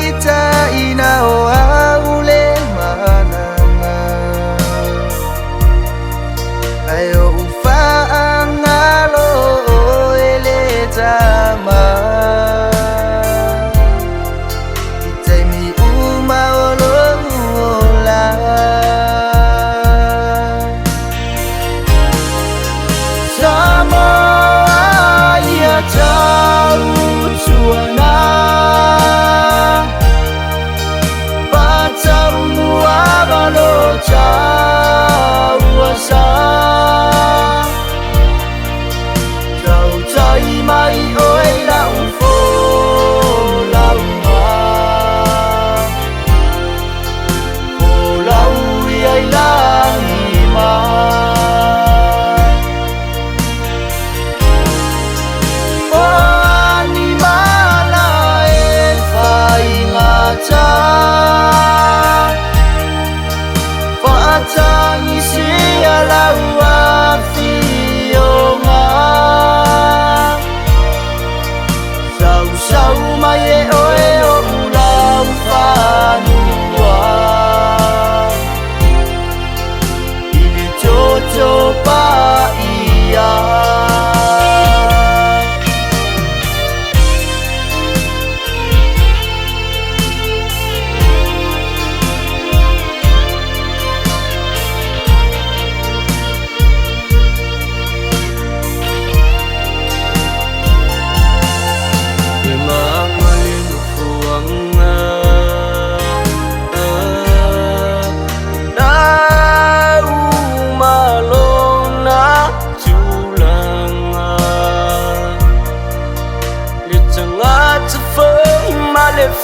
ita ina o aule mananga ayo ufaangalo ele tama itaimi uma olola sama ia tahu tuana Abalo chawasa Chau chai mai oi lau fo lau ma Fo lau iai langi ma O animala e fai ngata Tangi sia laua fionga Sau sau mai e oe o ulau whanua Ili toto pa ia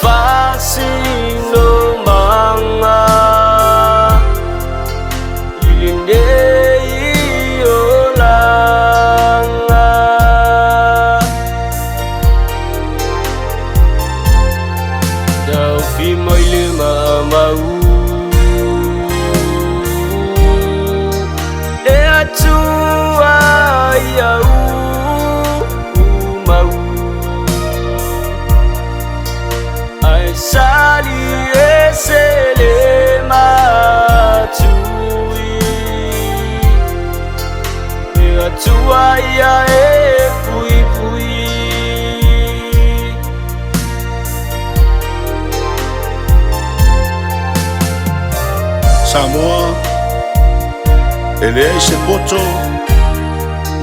Fasino manga ilinde iolanga dau fi mai lima mau e atua iau Sali esele matui Ea tua ia e pui pui Samoa E leai se poto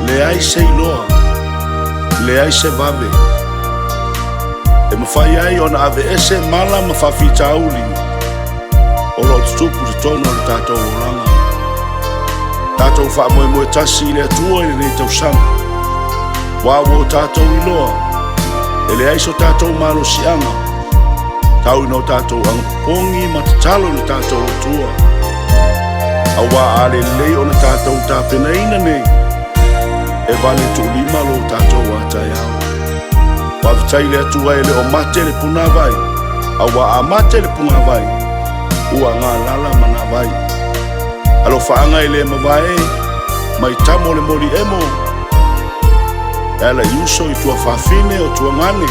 Leai se iloa Leai se vave E mawhai ai ona ave ese mala mawhawhita auli O lo tutupu te tono le tātou oranga Tātou wha moe moe tasi le atua e nei tau sanga Wawo tātou iloa E le aiso tātou malo sianga Tau ino tātou angpongi ma te talo le tātou atua Awa ale lei ona tātou tāpena ina nei E vale tu lima lo tātou atai au Wawhitai le atua e le o mate le puna vai Awa a mate le puna vai Ua ngā lala mana vai Alo whaanga e le mawai Mai tamo le mori emo Ela iuso i tua whawhine o tua ngane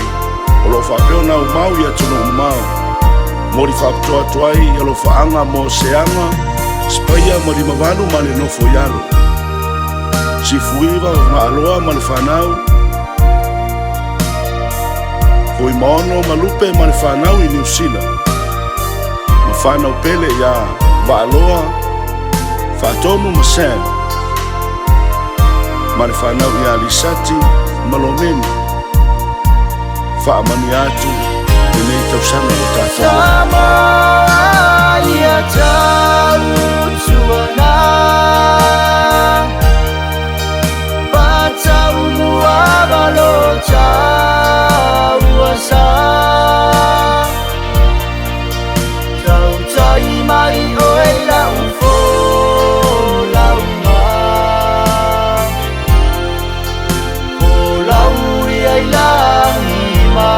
O lo whapeo na umau i atuna umau Mori whapetoa tuai alo whaanga mo seanga Spaya mori mawalu ma le nofo yalo Si fuiva ma aloa ma le whanau Oi maono malupe ma le whanau i New Zealand Ma whanau pele ia Waaloa Whatonu ma Sam Ma le whanau ia Lisati Malomeni Whaamani atu E nei tausanga o tātou Sama ia tau tuana Patau mua balo tau asa Tau tai mai oe lau fo lau ma Fo lau iai langi ma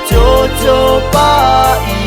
cho pa